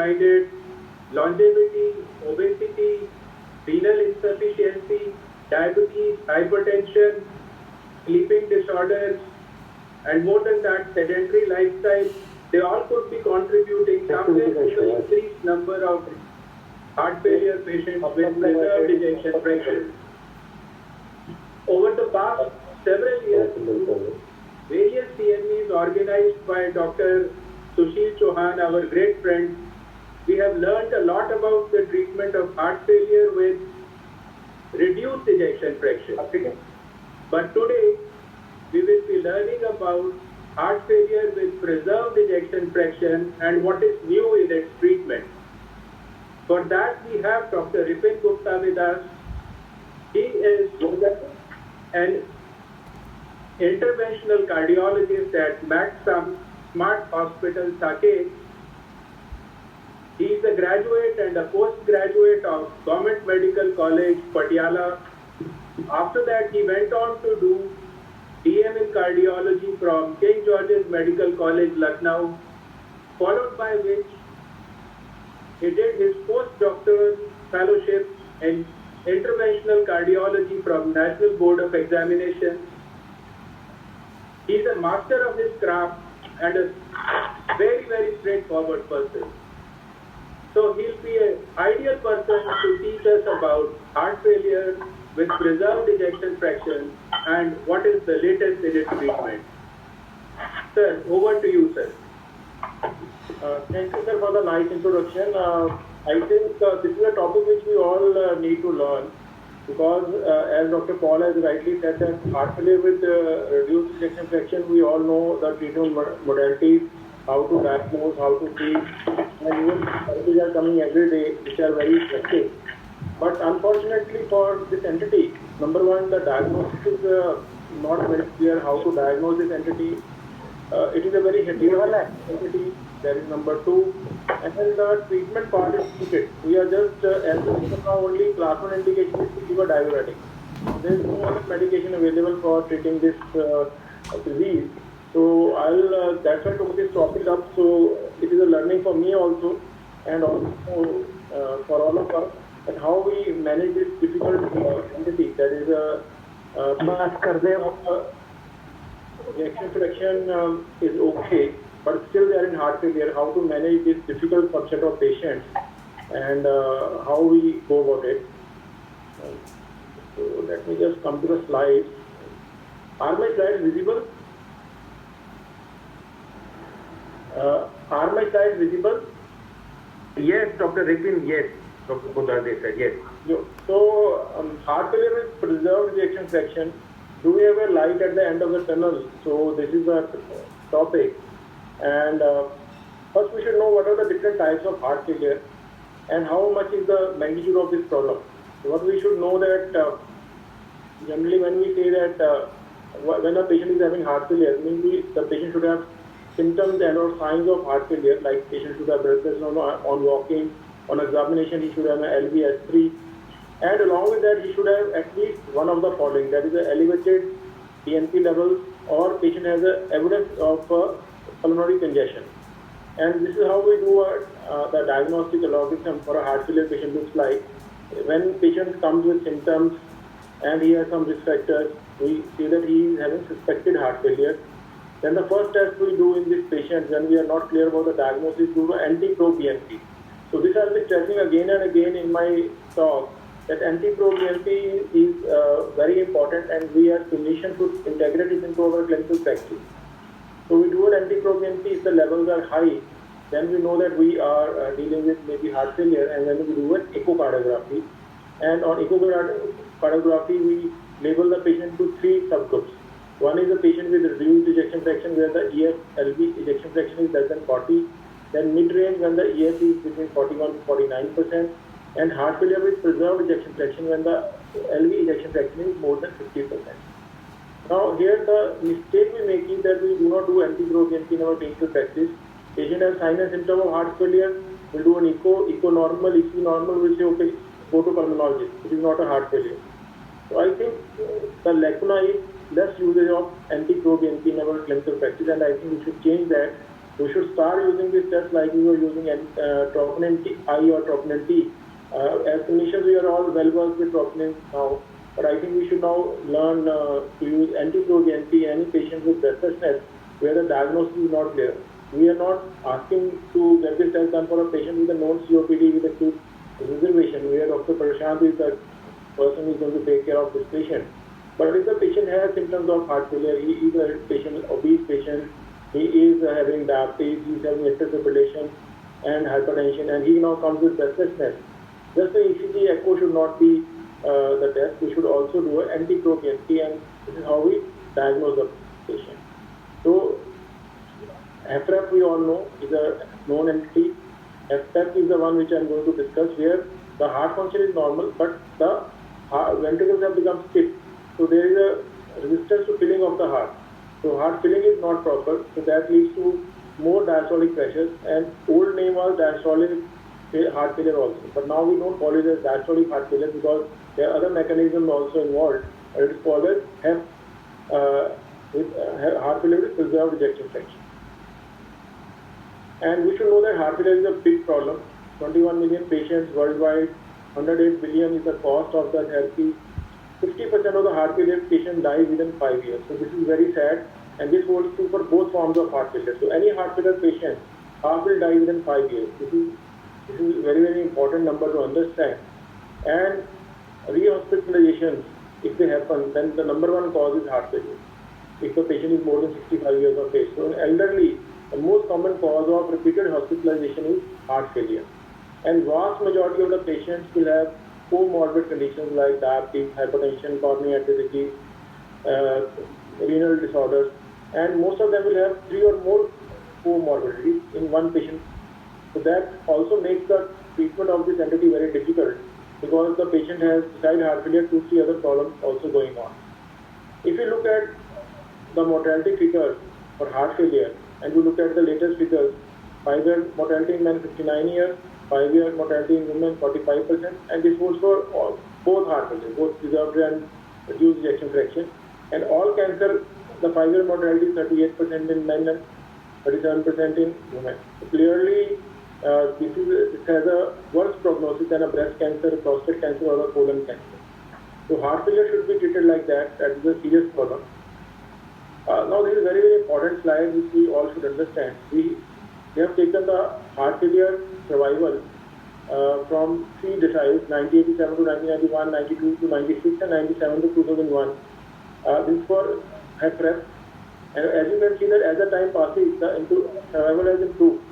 behind it, longevity, obesity, renal insufficiency, diabetes, hypertension, sleeping disorders, and more than that, sedentary lifestyle, they all could be contributing somewhere to the increased number of heart failure patients with preserved ejection fraction. Over the past several years, various CMEs organized by Dr. Sushil Chauhan, our great friend, we have learned a lot about the treatment of heart failure with reduced ejection fraction. But today, we will be learning about heart failure with preserved ejection fraction and what is new in its treatment. For that, we have Dr. Ripin Gupta with us. He is an interventional cardiologist at Max Smart Hospital, Saxena. He is a graduate and a postgraduate of Government Medical College, Patiala. After that, he went on to do DM in cardiology from King George's Medical College, Lucknow, followed by which he did his postdoctoral fellowship in interventional cardiology from National Board of Examinations. He is a master of his craft and a very, very straightforward person. So he'll be an ideal person to teach us about heart failure with preserved ejection fraction and what is the latest in its treatment. Sir, over to you, sir. Thank you, sir, for the nice introduction. I think this is a topic which we all need to learn because as Dr. Paul has rightly said that heart failure with reduced ejection fraction, we all know the treatment modalities, how to diagnose, how to treat, and even therapies are coming every day which are very effective. But unfortunately for this entity, number one, the diagnosis is not very clear how to diagnose this entity. It is a very heterogeneous entity. That is number two. And then the treatment part is limited. We are just, as of now, only class 1 indication is to give a diuretic. There is no other medication available for treating this disease. So that's why I took this topic up. So it is a learning for me also, and also for all of us, and how we manage this difficult entity. That is ejection fraction is okay, but still they are in heart failure. How to manage this difficult subset of patients and how we go about it. So let me just come to the slides. Are my slides visible? Are my slides visible? Yes, Dr. Ripin, yes. Dr. Gupta said yes. So, heart failure with preserved ejection fraction. Do we have a light at the end of the tunnel? So this is the topic. And first we should know what are the different types of heart failure and how much is the magnitude of this problem. So what we should know that generally when we say that when a patient is having heart failure, maybe the patient should have symptoms and or signs of heart failure, like patient should have breathlessness on walking, on examination he should have an LVS3, and along with that he should have at least one of the following, that is elevated BNP levels, or patient has evidence of pulmonary congestion. And this is how we do the diagnostic algorithm for a heart failure patient looks like. When patient comes with symptoms and he has some risk factors, we see that he is having suspected heart failure. Then the first test we do in this patient, when we are not clear about the diagnosis, do the NT-proBNP. So this I'll be stressing again and again in my talk, that NT-proBNP is very important, and we as clinicians should integrate it into our clinical practice. So we do an NT-proBNP. If the levels are high, then we know that we are dealing with maybe heart failure, and then we do an echocardiography. And on echocardiography, we label the patient to three subgroups. One is a patient with reduced ejection fraction where the EF-LV ejection fraction is less than 40. Then mid-range when the EF is between 41 to 49%. And heart failure with preserved ejection fraction when the LV ejection fraction is more than 50%. Now here the mistake we make is that we do not do NT-proBNP in our clinical practice. Patient has sign and symptom of heart failure, we'll do an echo normal, EC normal, we'll say okay, go to pulmonologist. It is not a heart failure. So I think the lacuna is less usage of NT-proBNP in our clinical practice, and I think we should change that We should start using this test like we were using troponin I or troponin T. As clinicians, we are all well versed with troponin now, but I think we should now learn to use NT-proBNP any patient with breathlessness where the diagnosis is not clear. We are not asking to get this test done for a patient with a known COPD with acute reservation, where Dr. Prashant is the person who is going to take care of this patient. But if the patient has symptoms of heart failure, he is a patient, obese patient, he is having diabetes, he is having atrial fibrillation and hypertension, and he now comes with breathlessness. Just the ECG echo should not be the test. We should also do an NT-proBNP, and this is how we diagnose the patient. So, HFPEF we all know is a known entity. HFPEF is the one which I am going to discuss, where the heart function is normal, but the ventricles have become stiff. So there is a resistance to filling of the heart. So heart filling is not proper. So that leads to more diastolic pressures. And old name was diastolic heart failure also. But now we don't call it as diastolic heart failure because there are other mechanisms also involved. It is called as heart failure with preserved ejection fraction. And we should know that heart failure is a big problem. 21 million patients worldwide, 108 billion is the cost of the therapy. 50% of the heart failure patients die within 5 years. So this is very sad, and this holds true for both forms of heart failure. So any heart failure patient, half will die within 5 years. This is a very, very important number to understand. And rehospitalizations, if they happen, then the number one cause is heart failure. If the patient is more than 65 years of age. So in elderly, the most common cause of repeated hospitalization is heart failure. And vast majority of the patients will have comorbid conditions like diabetes, hypertension, coronary artery disease, renal disorders, and most of them will have 3 or more comorbidities in one patient. So that also makes the treatment of this entity very difficult because the patient has, besides heart failure, 2-3 other problems also going on. If you look at the mortality figures for heart failure, and you look at the latest figures, 5-year mortality in men 59 years, 5-year mortality in women 45%, and this holds for both heart failure, both preserved and reduced ejection fraction. And all cancer, the 5-year mortality is 38% in men and 37% in women. So clearly, this has a worse prognosis than a breast cancer, prostate cancer, or a colon cancer. So heart failure should be treated like that. That is a serious problem. Now this is a very, very important slide which we all should understand. We have taken the heart failure survival from 3 deciles, 1987 to 1991, 92 to 96, and 97 to 2001. This is for HFPEF. And as you can see that as the time passes, the survival has improved.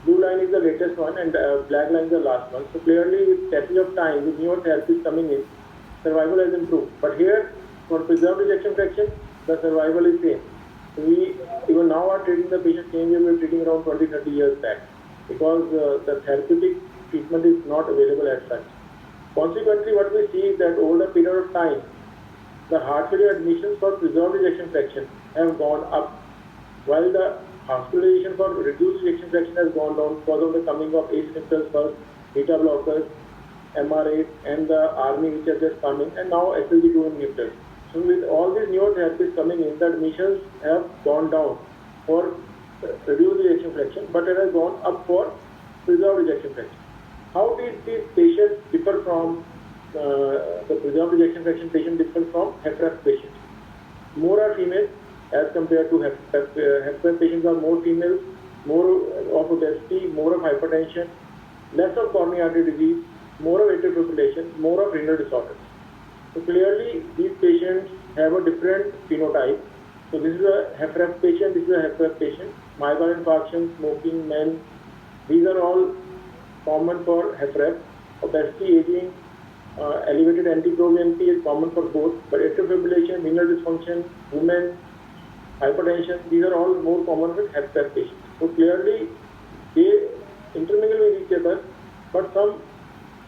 Blue line is the latest one and black line is the last one. So clearly with passage of time, with newer therapies coming in, survival has improved. But here, for preserved ejection fraction, the survival is same. So we even now are treating the patient same way we were treating around 20-30 years back because the therapeutic treatment is not available as such. Consequently, what we see is that over the period of time, the heart failure admissions for preserved ejection fraction have gone up, while the hospitalization for reduced ejection fraction has gone down because of the coming of ACE inhibitors first, beta blockers, MRA, and the army which has just come in, and now SLG2 inhibitors. So with all these newer therapies coming in, the admissions have gone down for reduced ejection fraction, but it has gone up for preserved ejection fraction. How did these patients differ from the preserved ejection fraction patient differ from HFPEF patients? More are females as compared to HFPEF. HFPEF patients are more females, more of obesity, more of hypertension, less of coronary artery disease, more of atrial fibrillation, more of renal disorders. So clearly, these patients have a different phenotype. So this is a HFPEF patient, this is a HFPEF patient. Myocardial infarction, smoking, men, these are all common for HFPEF. Obesity, aging, elevated NT-proBNP is common for both, but atrial fibrillation, renal dysfunction, women, hypertension, these are all more common with HFPEF patients. So clearly, they intermingle with each other, but some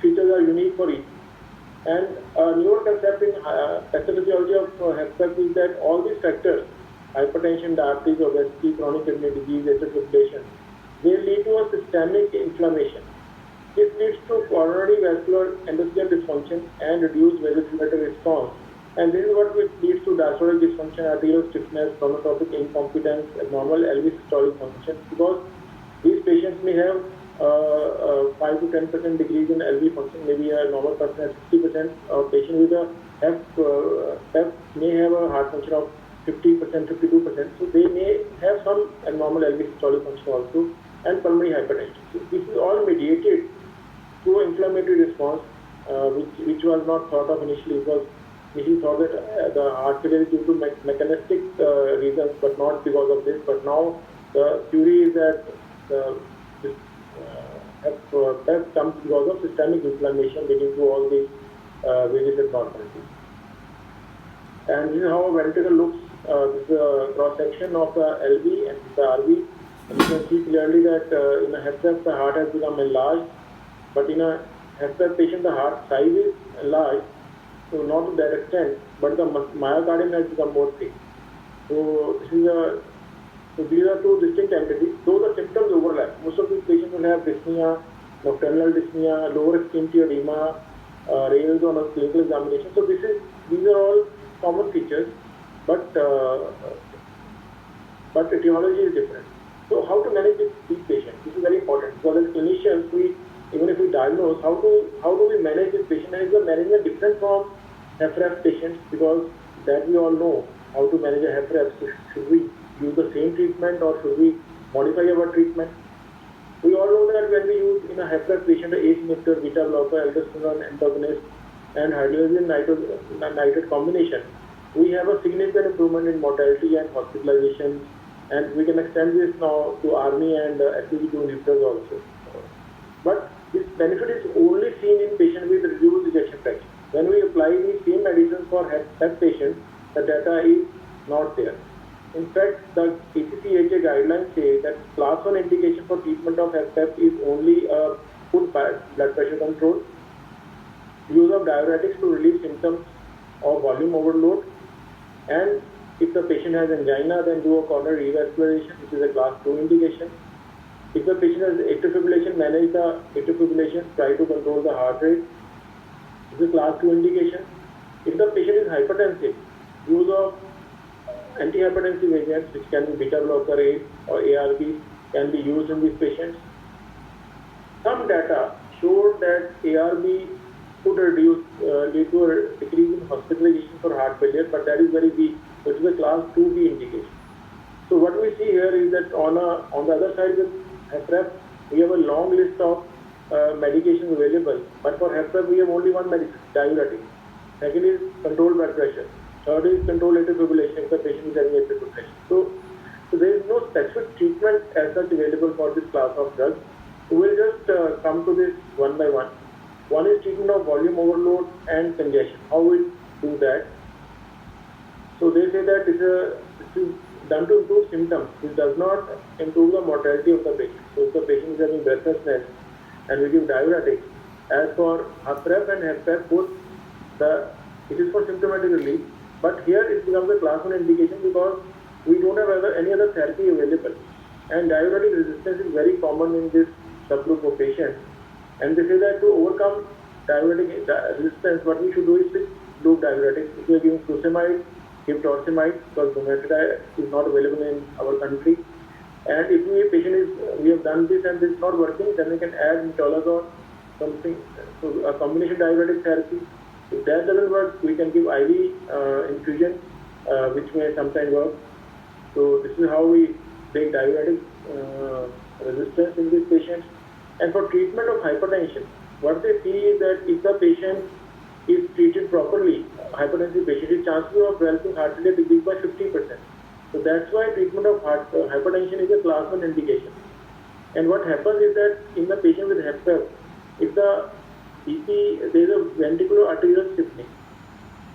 features are unique for each. And a newer concept in pathophysiology of HFPEF is that all these factors, hypertension, diabetes, obesity, chronic kidney disease, atrial fibrillation, they lead to a systemic inflammation. This leads to coronary vascular endothelial dysfunction and reduced vasodilatory response, And this is what leads to diastolic dysfunction, arterial stiffness, chronotropic incompetence, abnormal LV systolic function, because these patients may have 5 to 10% decrease in LV function, maybe a normal person has 60%, a patient with a HFPEF may have a heart function of 50%, 52%, so they may have some abnormal LV systolic function also, and pulmonary hypertension. So this is all mediated through inflammatory response, which was not thought of initially. It was initially thought that the heart failure is due to mechanistic reasons, but not because of this. But now the theory is that this HFPEF comes because of systemic inflammation leading to all these various abnormalities. And this is how a ventricle looks. This is a cross section of the LV and the RV. And you can see clearly that in a HFpEF the heart has become enlarged, but in a HFpEF patient the heart size is enlarged, so not to that extent, but the myocardium has become more thick. So these are two distinct entities, though the symptoms overlap. Most of these patients will have dyspnea, nocturnal dyspnea, lower extremity edema, raised on a clinical examination. So these are all common features, but etiology is different. So how to manage these patients? This is very important, because as clinicians, even if we diagnose, how do we manage this patient? And is the management different from HFrEF patients? Because that we all know how to manage a HFrEF. So should we use the same treatment, or should we modify our treatment? We all know that when we use in a HFrEF patient an ACE inhibitor, beta blocker, aldosterone antagonist, and hydrogen nitrate combination, we have a significant improvement in mortality and hospitalization, and we can extend this now to ARNI and SpVII inhibitors also. But this benefit is only seen in patients with reduced ejection fraction. When we apply these same medicines for HFpEF patients, the data is not there. In fact, the ACC/AHA guidelines say that class 1 indication for treatment of HFpEF is only a good blood pressure control, use of diuretics to relieve symptoms of volume overload, and if the patient has angina, then do a coronary revascularization, which is a class 2 indication. If the patient has atrial fibrillation, manage the atrial fibrillation, try to control the heart rate. This is a class 2 indication. If the patient is hypertensive, use of antihypertensive agents, which can be beta blocker, ACE or ARBs, can be used in these patients. Some data showed that ARB could lead to a decrease in hospitalization for heart failure, but that is very weak. It is a class 2B indication. So what we see here is that on the other side with HFrEF, we have a long list of medications available, but for HFrEF we have only one medicine, diuretic. Second is control blood pressure. Third is control atrial fibrillation if the patient is having atrial fibrillation. So there is no specific treatment as such available for this class of drugs. We will just come to this one by one. One is treatment of volume overload and congestion. How we do that? So they say that this is done to improve symptoms. This does not improve the mortality of the patient. So if the patient is having breathlessness and we give diuretics, as for HFrEF and HFpEF, both it is for symptomatic relief, but here it becomes a class 1 indication because we don't have any other therapy available. And diuretic resistance is very common in this subgroup of patients. And they say that to overcome diuretic resistance, what we should do is do diuretics. If we are giving furosemide, give torsemide, because bromocriptide is not available in our country. And if we have done this and this is not working, then we can add metolazone, something, so a combination diuretic therapy. If that doesn't work, we can give IV infusion, which may sometimes work. So this is how we take diuretic resistance in these patients. And for treatment of hypertension, what they see is that if the patient is treated properly, hypertensive patient, his chances of developing heart failure decrease by 50%. So that's why treatment of hypertension is a class 1 indication. And what happens is that in the patient with HFpEF, if the BP, there is a ventricular arterial stiffening.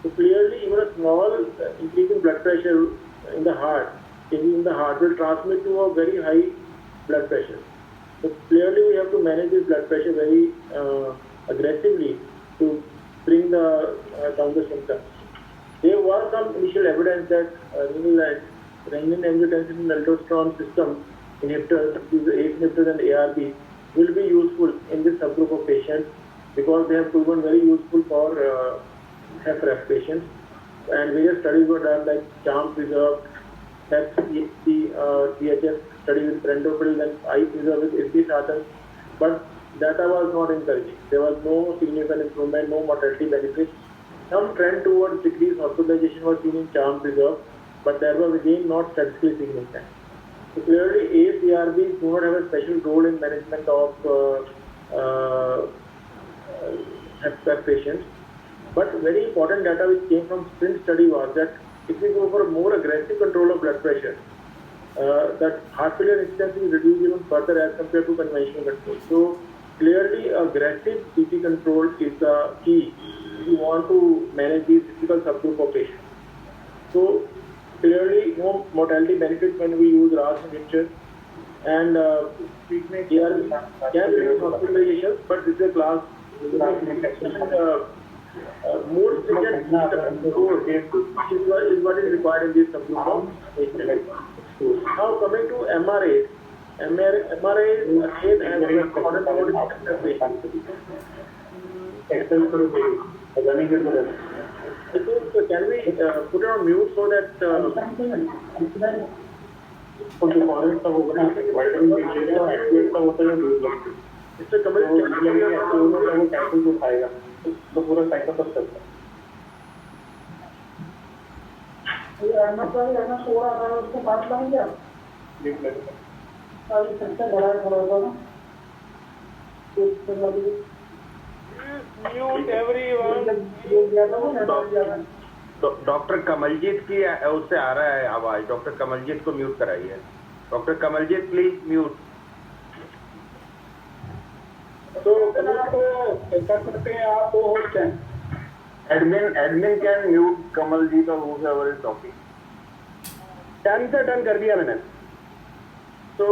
So clearly, even a small increase in blood pressure in the heart, will transmit to a very high blood pressure. So clearly, we have to manage this blood pressure very aggressively to bring down the symptoms. There was some initial evidence that renin-angiotensin and aldosterone system inhibitors, these ACE inhibitors and ARB, will be useful in this subgroup of patients because they have proven very useful for HFrEF patients. and various studies were done like charm preserved, DHS study with brendopil and eye preserved with irbesartan, but data was not encouraging. There was no significant improvement, no mortality benefit. Some trend towards decreased hospitalization was seen in charm preserved, but that was again not statistically significant. So clearly, ACRBs do not have a special role in management of HFPEF patients. But very important data which came from SPRINT study was that if we go for more aggressive control of blood pressure, that heart failure incidence is reduced even further as compared to conventional control. So clearly, aggressive BP control is the key if you want to manage these difficult subgroup of patients. So clearly, no mortality benefit when we use RAS inhibitor, and treatment here can reduce hospitalizations, but this is a class more stringent control is what is required in this subgroup of patients. Now coming to MRA. MRA is again as a important role in HFPEF. I think can we put it on mute so that Mr. Kamal तो पूरा cycle पर चलता है उसको बात लाएंगे आप देख लेंगे अभी सबसे बड़ा थोड़ा सा डॉक्टर कमलजीत की उससे आ रहा है आवाज डॉक्टर कमलजीत को म्यूट कराइए डॉक्टर कमलजीत प्लीज म्यूट तो कर सकते हैं आप वो होस्ट हैं एडमिन कैन म्यूट कमलजीत और whoever is talking 10 से डन कर दिया मैंने So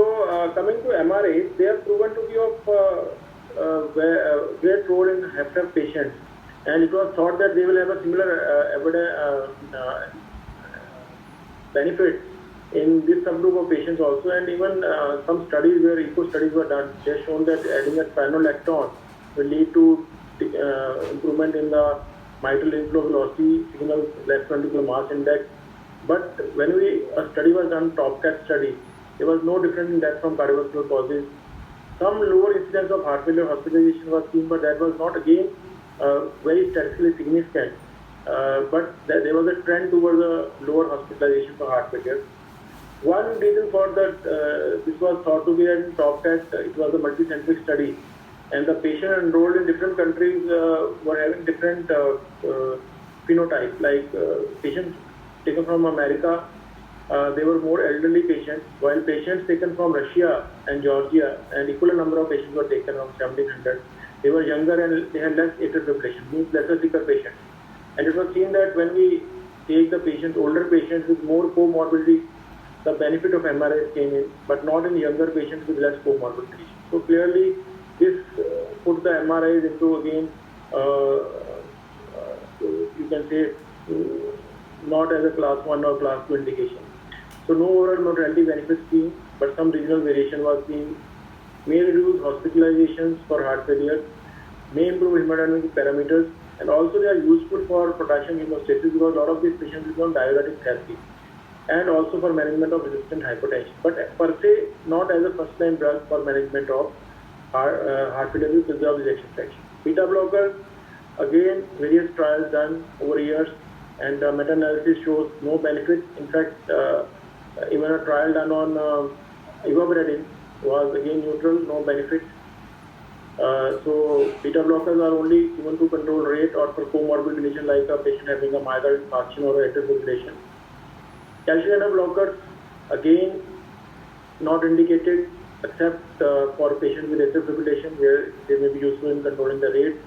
coming to MRA, they are proven to be of great role in HFpEF patients, and it was thought that they will have a similar benefit in this subgroup of patients also, and even some studies where eco studies were done, they have shown that adding a spironolactone will lead to improvement in the mitral inflow velocity, signal left ventricular mass index. But when a study was done, TopCat study, there was no difference in that from cardiovascular causes. Some lower incidence of heart failure hospitalization was seen, but that was not again very statistically significant. But there was a trend towards a lower hospitalization for heart failure. One reason for that, this was thought to be that in TopCat, it was a multicentric study, and the patients enrolled in different countries were having different phenotypes. Like patients taken from America, they were more elderly patients, while patients taken from Russia and Georgia, and equal number of patients were taken from 1700. They were younger and they had less atrial fibrillation, means lesser sicker patients. And it was seen that when we take the patients, older patients with more comorbidity, the benefit of MRIs came in, but not in younger patients with less comorbidity. So clearly, this put the MRIs into again, you can say, not as a class 1 or class 2 indication. So no overall mortality benefits seen, but some regional variation was seen. May reduce hospitalizations for heart failure, may improve hemodynamic parameters, and also they are useful for potassium hemostasis because a lot of these patients are on diuretic therapy, and also for management of resistant hypertension. But per se, not as a first-line drug for management of heart failure with preserved ejection fraction. Beta blockers, again, various trials done over years, and meta-analysis shows no benefit. In fact, even a trial done on ivabradine was again neutral, no benefit. So beta blockers are only given to control rate or for comorbid condition like a patient having a myocardial infarction or atrial fibrillation. Calcium channel blockers, again, not indicated except for patients with atrial fibrillation where they may be useful in controlling the rate.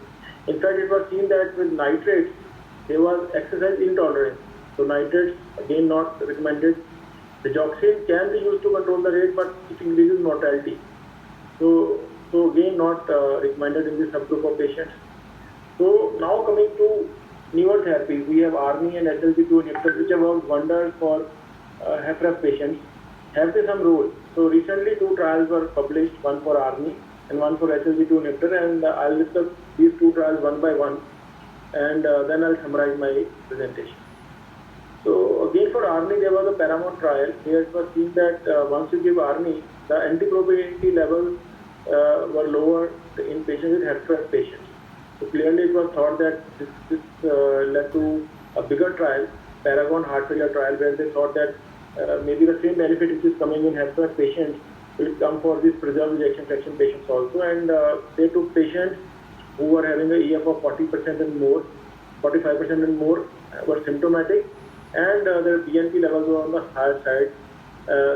In fact, it was seen that with nitrates, there was exercise intolerance. So nitrates, again, not recommended. Digoxin can be used to control the rate, but it increases mortality. So again, not recommended in this subgroup of patients. So now coming to newer therapies, we have ARNI and SLP2 inhibitors, which have worked wonders for HFpEF patients. Have they some role? So recently, 2 trials were published, one for ARNI and one for SLP2 inhibitor, and I'll discuss these 2 trials one by one, and then I'll summarize my presentation. So again for ARNI, there was a Paramount trial where it was seen that once you give ARNI, the NT-proBNP levels were lower in patients with HFpEF patients. So clearly it was thought that this led to a bigger trial, Paragon heart failure trial, where they thought that maybe the same benefit which is coming in HFpEF patients will come for these preserved ejection fraction patients also. And they took patients who were having an EF of 40% and more, 45% and more, were symptomatic, and their BNP levels were on the higher side.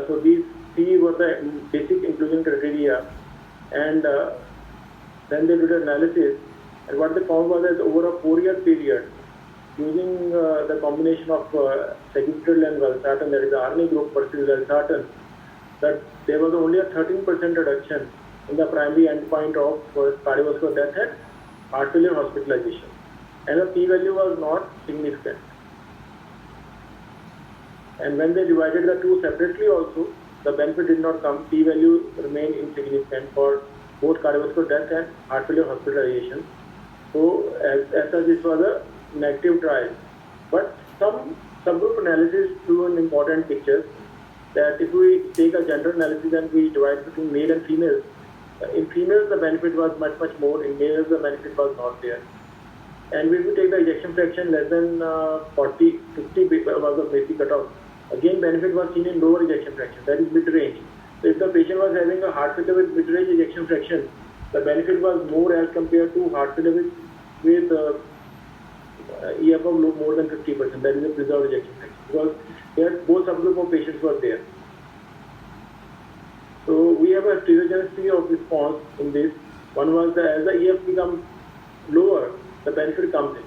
So these three were the basic inclusion criteria. And then they did an analysis, and what they found was that over a 4-year period, using the combination of Segutril and Valsartan, that is the ARNI group versus Valsartan, that there was only a 13% reduction in the primary endpoint of cardiovascular death and heart failure hospitalization. And the p-value was not significant. And when they divided the two separately also, the benefit did not come. P-value remained insignificant for both cardiovascular death and heart failure hospitalization. So as such, this was a negative trial. But some subgroup analysis drew an important picture that if we take a gender analysis and we divide between male and female, in females the benefit was much more, in males the benefit was not there. And if we take the ejection fraction less than 40, 50 was the basic cutoff, again benefit was seen in lower ejection fraction, that is mid-range. So if the patient was having a heart failure with mid-range ejection fraction, the benefit was more as compared to heart failure with EF of more than 50%, that is a preserved ejection fraction, because there both subgroup of patients were there. So we have a heterogeneity of response in this. One was that as the EF becomes lower, the benefit comes in.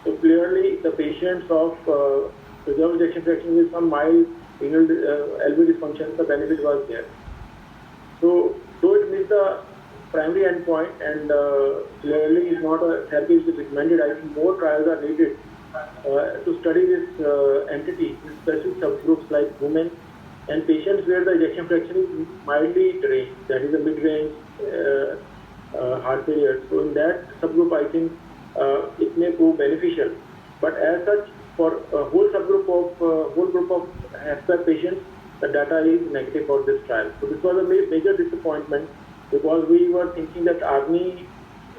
So clearly the patients of preserved ejection fraction with some mild renal LV dysfunction, the benefit was there. So though it missed the primary endpoint and clearly is not a therapy which is recommended, I think more trials are needed to study this entity in specific subgroups like women and patients where the ejection fraction is mildly deranged, that is a mid-range heart failure. So in that subgroup, I think it may prove beneficial. But as such, for a whole subgroup of whole group of HFpEF patients, the data is negative for this trial. So this was a major disappointment, because we were thinking that ARNI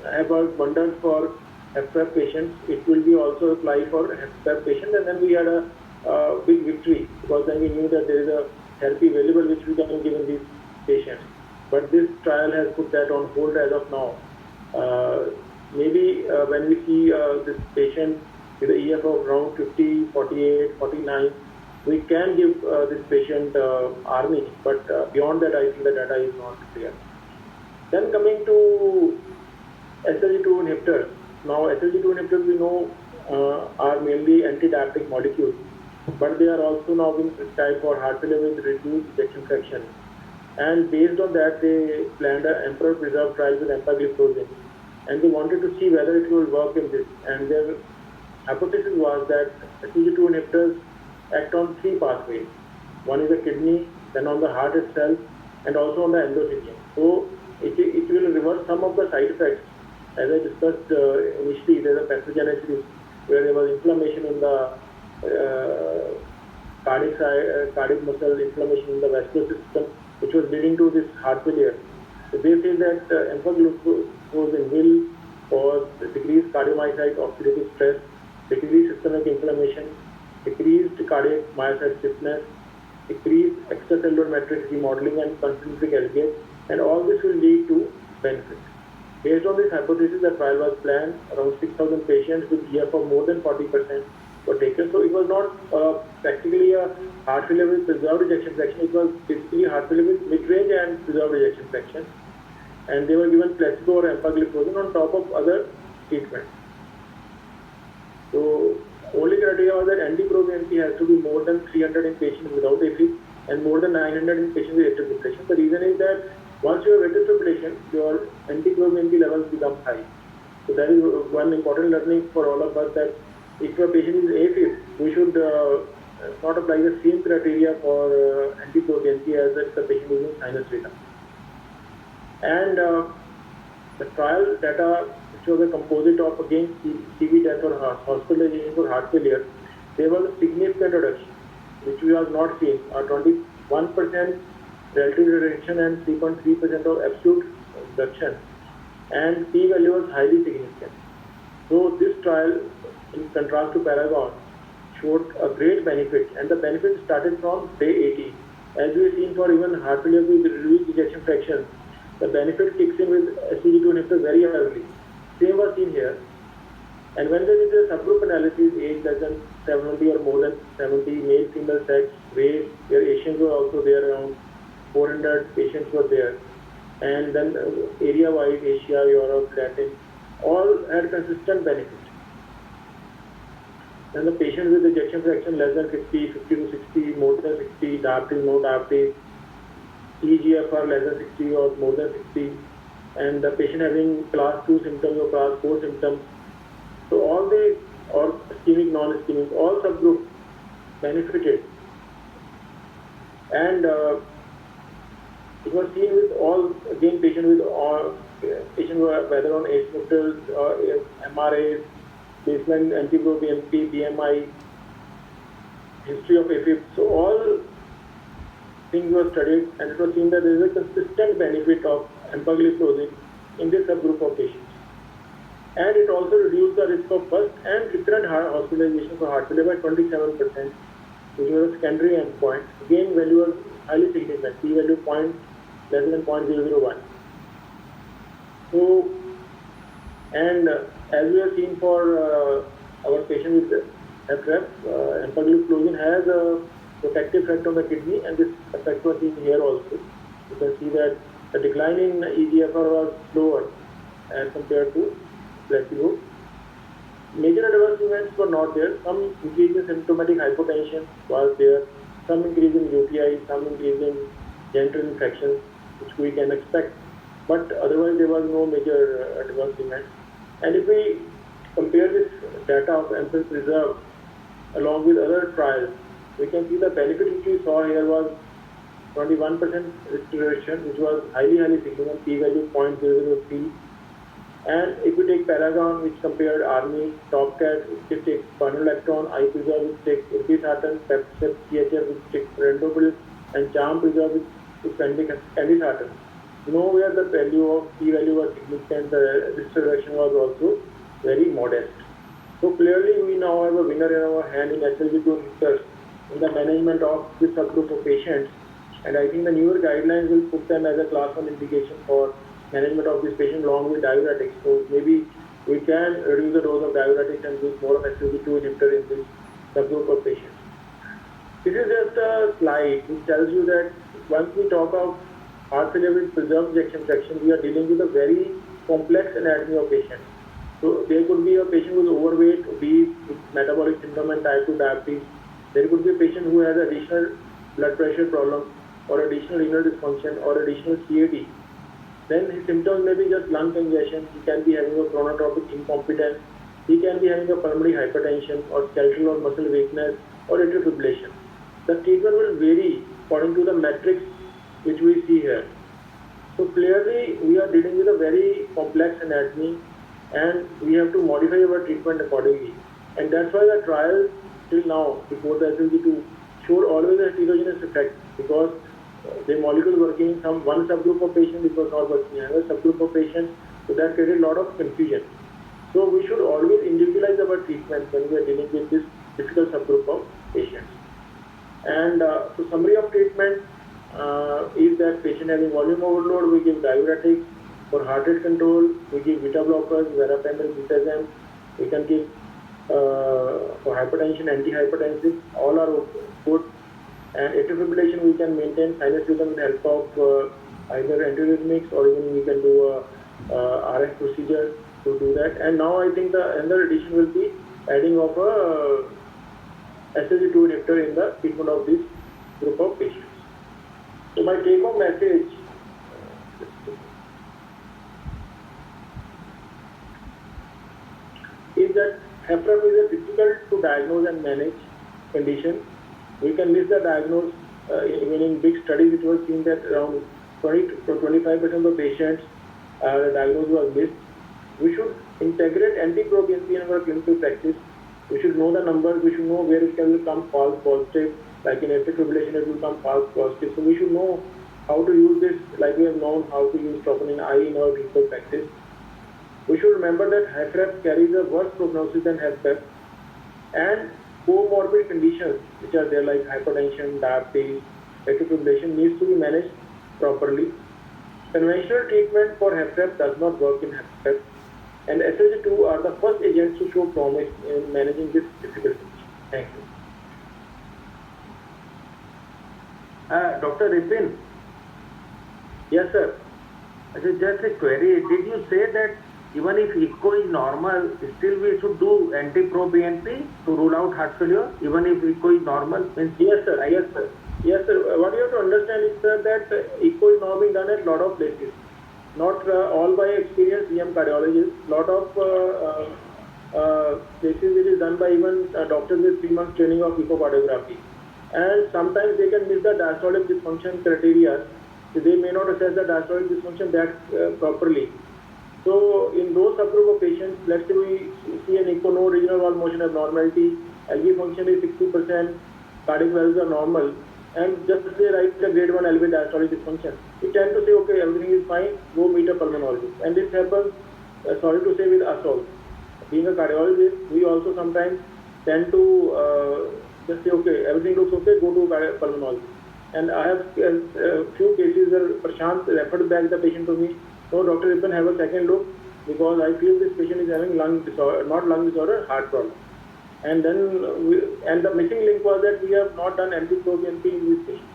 have worked wonders for HFpEF patients. It will be also applied for HFpEF patients, and then we had a big victory, because then we knew that there is a therapy available which we can give in these patients. But this trial has put that on hold as of now. Maybe when we see this patient with an EF of around 50, 48, 49, we can give this patient ARNI, but beyond that, I think the data is not clear. Then coming to SLG2 inhibitors. Now, SLG2 inhibitors we know are mainly anti-diuretic molecules, but they are also now being prescribed for heart failure with reduced ejection fraction. And based on that, they planned an Emperor Preserve trial with empagliflozin, and they wanted to see whether it will work in this. And their hypothesis was that SLG2 inhibitors act on 3 pathways. One is the kidney, then on the heart itself, and also on the endothelium. So it will reverse some of the side effects. As I discussed initially, there is a pathogenesis where there was inflammation in the cardiac muscle, inflammation in the vascular system, which was leading to this heart failure. So they say that empagliflozin will cause decreased cardiomyocyte oxidative stress, decreased systemic inflammation, decreased cardiac myocyte stiffness, decreased extracellular matrix remodeling and concentric aggregate, and all this will lead to benefit. Based on this hypothesis, the trial was planned. Around 6,000 patients with EF of more than 40% were taken. So it was not practically a heart failure with preserved ejection fraction. It was basically heart failure with mid-range and preserved ejection fraction. And they were given placebo or empagliflozin on top of other treatments. So only criteria was that NT-proBNP has to be more than 300 in patients without AFib and more than 900 in patients with atrial fibrillation. The reason is that once you have atrial fibrillation, your NT-proBNP levels become high. So that is one important learning for all of us, that if a patient is AFib, we should not apply the same criteria for NT-proBNP as if the patient is in sinus rhythm. And the trial data, which was a composite of again CV death or hospitalization for heart failure, there was a significant reduction, which we have not seen, 21% relative reduction and 3.3% of absolute reduction, and p-value was highly significant. So this trial, in contrast to Paragon, showed a great benefit, and the benefit started from day 80. As we have seen for even heart failure with reduced ejection fraction, the benefit kicks in with SGLT2 inhibitor very early. Same was seen here. And when there is a subgroup analysis, age less than 70 or more than 70, male, female, sex, race, where Asians were also there, around 400 patients were there. And then area-wise, Asia, Europe, Latin, all had consistent benefit. And the patient with ejection fraction less than 50, 50 to 60, more than 60, diabetes, no diabetes, EGFR less than 60 or more than 60, and the patient having class 2 symptoms or class 4 symptoms. So all the, or ischemic, non-ischemic, all subgroups benefited. And it was seen with all, again, patient with all, patient whether on ACE inhibitors or MRAs, baseline anti-BNP, BMI, history of AFib. So all things were studied, and it was seen that there is a consistent benefit of empagliflozin in this subgroup of patients. And it also reduced the risk of first and recurrent hospitalization for heart failure by 27%, which was a secondary endpoint. Again, value was highly significant, p-value less than 0.001. So, and as we have seen for our patient with HFPEF, empagliflozin has a protective effect on the kidney, and this effect was seen here also. You can see that the decline in EGFR was slower as compared to placebo. Major adverse events were not there. Some increase in symptomatic hypotension was there, some increase in UTI, some increase in genital infections, which we can expect, but otherwise there was no major adverse events. And if we compare this data of Empress Preserve along with other trials, we can see the benefit which we saw here was 21% risk reduction, which was highly significant, p-value 0.003. And if we take Paragon, which compared Army, Topcat, which takes Spironolactone, iPreserve, which takes irbesartan, Pepsip, CHF, which takes Rendopil, and Charm Preserve, which is Candisartan. Nowhere the value of p-value was significant, the risk reduction was also very modest. So clearly we now have a winner in our hand in SGLT2 inhibitors in the management of this subgroup of patients, and I think the newer guidelines will put them as a class 1 indication for management of this patient along with diuretics. So maybe we can reduce the dose of diuretics and use more of SGLT2 inhibitor in this subgroup of patients. This is just a slide which tells you that once we talk of heart failure with preserved ejection fraction, we are dealing with a very complex anatomy of patients. So there could be a patient who is overweight, obese, with metabolic syndrome and type 2 diabetes. There could be a patient who has additional blood pressure problem or additional renal dysfunction or additional CAD. Then his symptoms may be just lung congestion, he can be having a chronotropic incompetence, he can be having a pulmonary hypertension or skeletal or muscle weakness or atrial fibrillation. The treatment will vary according to the metrics which we see here. So clearly we are dealing with a very complex anatomy, and we have to modify our treatment accordingly. And that's why the trials till now, before the SGLT2, showed always a heterogeneous effect, because the molecule working in one subgroup of patients, it was not working in another subgroup of patients, so that created a lot of confusion. So we should always individualize our treatment when we are dealing with this difficult subgroup of patients. And so summary of treatment is that patient having volume overload, we give diuretics. For heart rate control, we give beta blockers, verapamil, bitazem. We can give for hypertension, antihypertensive, all are good. And atrial fibrillation, we can maintain sinus rhythm with the help of either antiarrhythmics, or even we can do a RF procedure to do that. And now I think the another addition will be adding of a SGLT2 inhibitor in the treatment of this group of patients. So my take-home message is that HFPEF is a difficult to diagnose and manage condition. We can miss the diagnosis. Even in big studies, it was seen that around 20 to 25% of the patients, the diagnosis was missed. We should integrate anti-proBNP in our clinical practice We should know the numbers, we should know where it can come false positive, like in atrial fibrillation it will come false positive. So we should know how to use this, like we have known how to use troponin I in our clinical practice. We should remember that HFpEF carries a worse prognosis than HFpEF, and comorbid conditions which are there like hypertension, diabetes, atrial fibrillation needs to be managed properly. Conventional treatment for HFpEF does not work in HFpEF, and SH2 are the first agents to show promise in managing this difficult condition. Thank you. Dr. Ripin. Yes, sir. Just a query. Did you say that even if echo is normal, still we should do anti-pro-BNP to rule out heart failure, even if echo is normal? Yes, sir. Yes, sir. Yes, sir. What you have to understand is, sir, that echo is now being done at lot of places. Not all by experienced EM cardiologists. Lot of places it is done by even doctors with 3 months training of echocardiography. And sometimes they can miss the diastolic dysfunction criteria. So they may not assess the diastolic dysfunction that properly. So in those subgroup of patients, let's say we see an echo, no regional wall motion abnormality, LV function is 60%, cardiac values are normal, and just say right the grade 1 LV diastolic dysfunction, we tend to say okay, everything is fine, go meet a pulmonologist. And this happens, sorry to say, with us also. Being a cardiologist, we also sometimes tend to just say okay, everything looks okay, go to pulmonologist. And I have a few cases where Prashant referred back the patient to me. So Dr. Ripin, have a second look because I feel this patient is having lung disorder, not lung disorder, heart problem. And then the missing link was that we have not done anti-pro-BNP in this patient.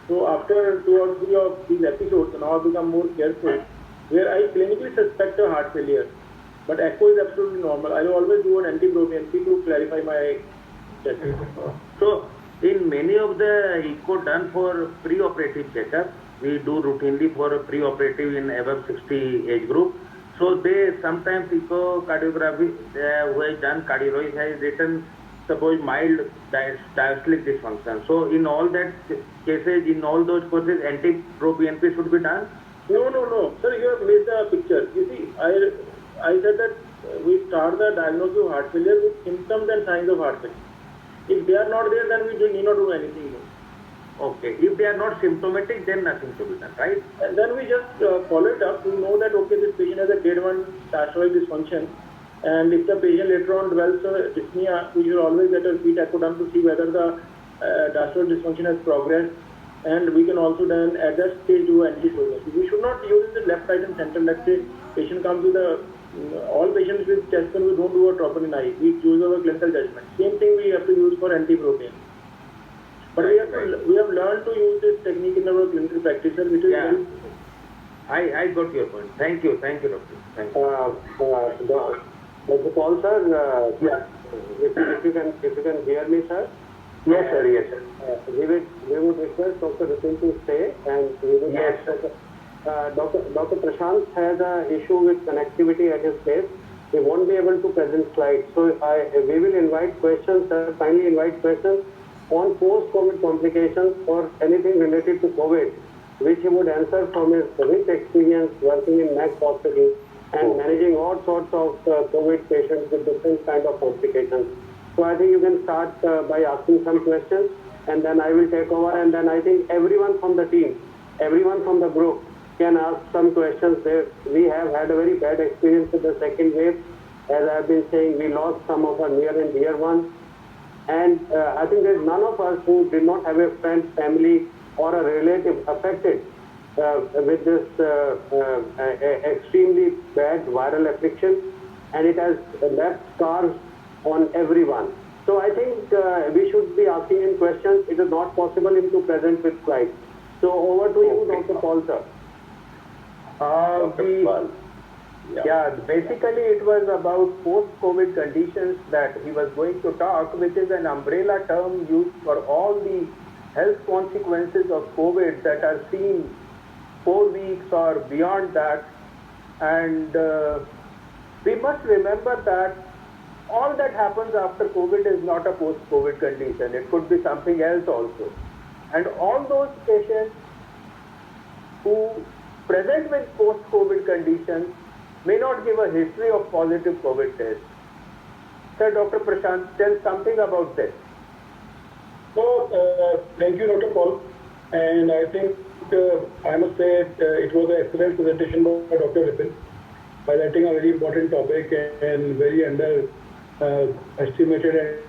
So after 2 or 3 of these episodes, now I've become more careful, where I clinically suspect a heart failure, but echo is absolutely normal. I will always do an anti-pro-BNP to clarify my status. So in many of the echo done for pre-operative checkup, we do routinely for a pre-operative in above 60 age group. So they sometimes echocardiography who has done cardiologist has written suppose mild diastolic dysfunction. So in all that cases, in all those cases, anti-pro-BNP should be done? No. Sir, you have missed the picture. You see, I said that we start the diagnosis of heart failure with symptoms and signs of heart failure. If they are not there, then we need not do anything more. Okay. If they are not symptomatic, then nothing to be done, right? And then we just follow it up to know that okay, this patient has a grade 1 diastolic dysfunction, and if the patient later on develops dyspnea, we should always get a repeat echo done to see whether the diastolic dysfunction has progressed, and we can also then at that stage do anti-pro-BNP. We should not use the left, right, and center. Let's say patient comes with all patients with chest pain, we don't do a troponin I. We use our clinical judgment. Same thing we have to use for anti-pro-BNP. But we have learned to use this technique in our clinical practice, which is very... I got your point. Thank you, doctor. Thank you. Dr. Paul, sir, if you can hear me, sir. Yes, sir. We would request Dr. Ripin to stay, and we would ask Dr. Prashant has an issue with connectivity at his place. He won't be able to present slides. So we will invite questions, sir. Kindly invite questions on post-COVID complications or anything related to COVID, which he would answer from his rich experience working in Max Hospital and managing all sorts of COVID patients with different kind of complications. So I think you can start by asking some questions, and then I will take over, and then I think everyone from the team, everyone from the group can ask some questions. We have had a very bad experience with the second wave. As I have been saying, we lost some of our near and dear ones. And I think there's none of us who did not have a friend, family, or a relative affected with this extremely bad viral affliction, and it has left scars on everyone. So I think we should be asking him questions. It is not possible him to present with slides. So over to you, Dr. Paul, sir. Basically it was about post-COVID conditions that he was going to talk, which is an umbrella term used for all the health consequences of COVID that are seen 4 weeks or beyond that. And we must remember that all that happens after COVID is not a post-COVID condition. It could be something else also. And all those patients who present with post-COVID conditions may not give a history of positive COVID tests. Sir, Dr. Prashant, tell something about this. So, thank you, Dr. Paul. And I think I must say it was an excellent presentation by Dr. Ripin, highlighting a very important topic and very underestimated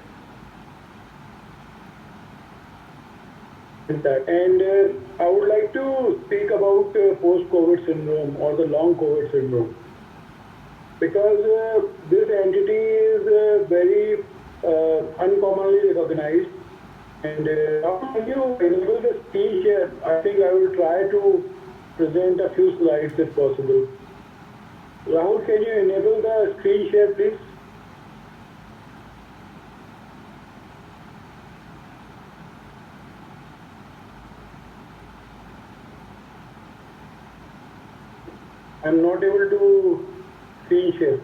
that. And I would like to speak about post-COVID syndrome or the long COVID syndrome, because this entity is very uncommonly recognized. And how can you enable the speech here? I think I will try to present a few slides if possible. Rahul, can you enable the screen share, please? I'm not able to screen share.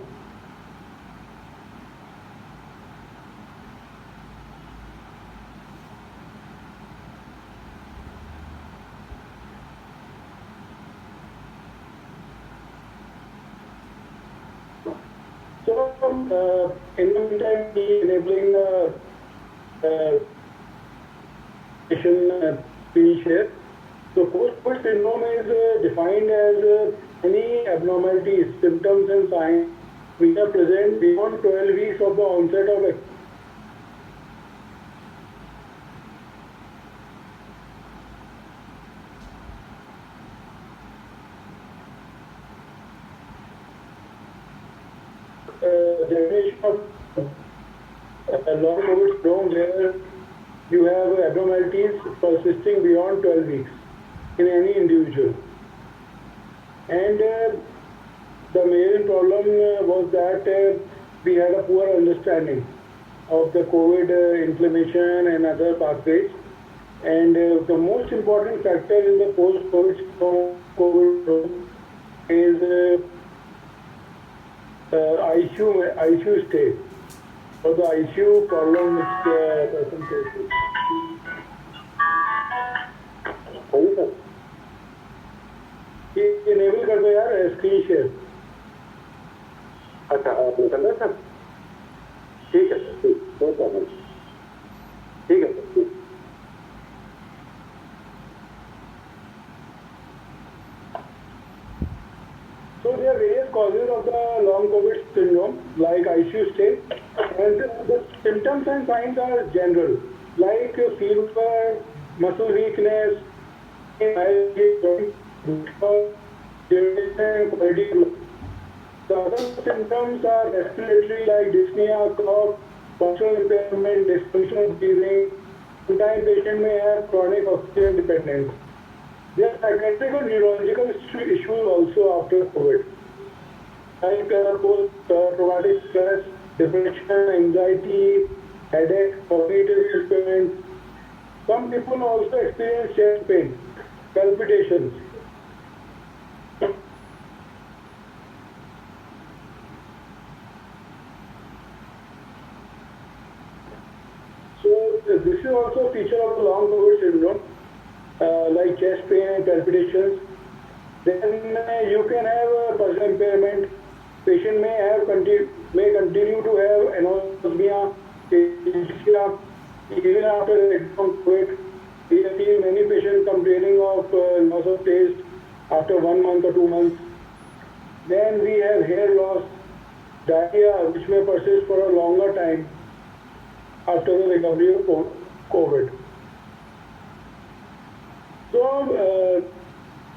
So, in the meantime, enabling screen share. So, post-COVID syndrome is defined as any abnormalities, symptoms, and signs which are present beyond 12 weeks of the onset of definition of long COVID syndrome, where you have abnormalities persisting beyond 12 weeks in any individual. And the main problem was that we had a poor understanding of the COVID inflammation and other pathways. And the most important factor in the post-COVID syndrome is ICU stay, or the ICU problem which the person faces. Enable कर दो यार screen share. अच्छा आपने करना sir. ठीक है sir, ठीक, no problem. ठीक है सर, ठीक. So there are various causes of the long COVID syndrome, like ICU stay, and the symptoms and signs are general, like fever, muscle weakness, the other symptoms are respiratory, like dyspnea, cough, functional impairment, dysfunctional breathing. Sometimes patient may have chronic oxygen dependence. There are psychiatric or neurological issues also after COVID, like post-traumatic stress, depression, anxiety, headache, cognitive impairment. Some people also experience chest pain, palpitations. So this is also a feature of the long COVID syndrome. Like chest pain and palpitations. Then you can have a personal impairment. Patient may continue to have anosmia, dyspnea, even after COVID. We have seen many patients complaining of loss of taste after 1 month or 2 months. Then we have hair loss, diarrhea, which may persist for a longer time after the recovery of COVID. So,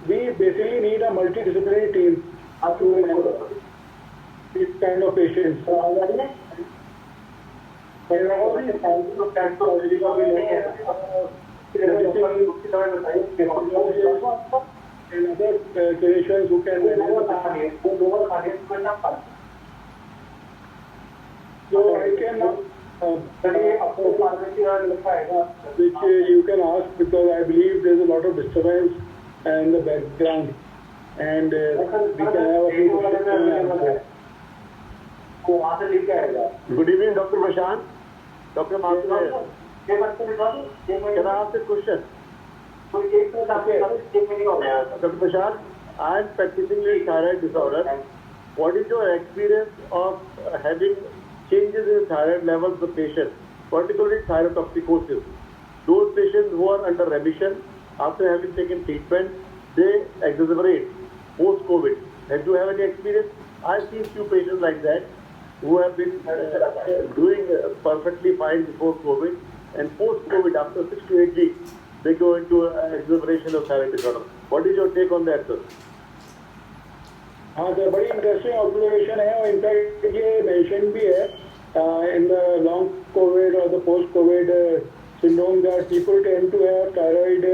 we basically need a multidisciplinary team to manage these kind of patients. And other clinicians who can manage. So I can which you can ask, because I believe there's a lot of disturbance in the background, and we can have a few questions. Good evening, Dr. Prashant. Dr. Martin, can I ask a question? Dr. Prashant, I am practicing with thyroid disorder. What is your experience of having changes in thyroid levels of the patient, particularly thyrotoxicosis. Those patients who are under remission after having taken treatment, they exacerbate post-COVID. And do you have any experience? I've seen few patients like that who have been doing perfectly fine before COVID, and post-COVID, after 6 to 8 weeks, they go into exacerbation of thyroid disorder. What is your take on that, sir? हाँ sir, बड़ी interesting observation है और in fact ये mention भी है in the long COVID or the post-COVID syndrome that people tend to have thyroid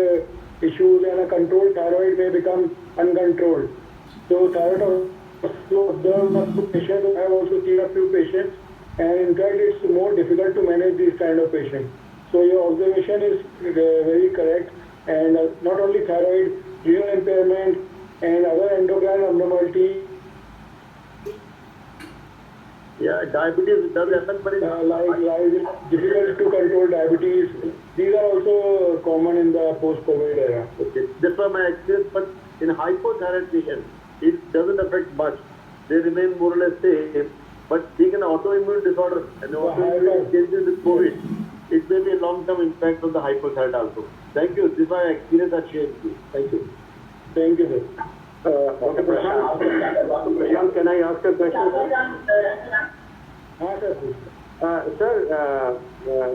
issues and a controlled thyroid may become uncontrolled. So thyroid observed a few patients. I have also seen a few patients, and in fact it's more difficult to manage these kind of patients. So your observation is very correct, and not only thyroid, renal impairment and other endocrine abnormalities. Yeah, diabetes does happen, but like difficult to control diabetes. These are also common in the post-COVID era. okay. That's why my experience, but in hypothyroid patients, it doesn't affect much. They remain more or less same. But being an autoimmune disorder and the autoimmune changes with COVID, it may be a long-term impact on the hypothyroid also. Thank you. This is my experience I shared with you. Thank you. Thank you, sir. Dr. Prashant, can I ask a question, sir? Sir,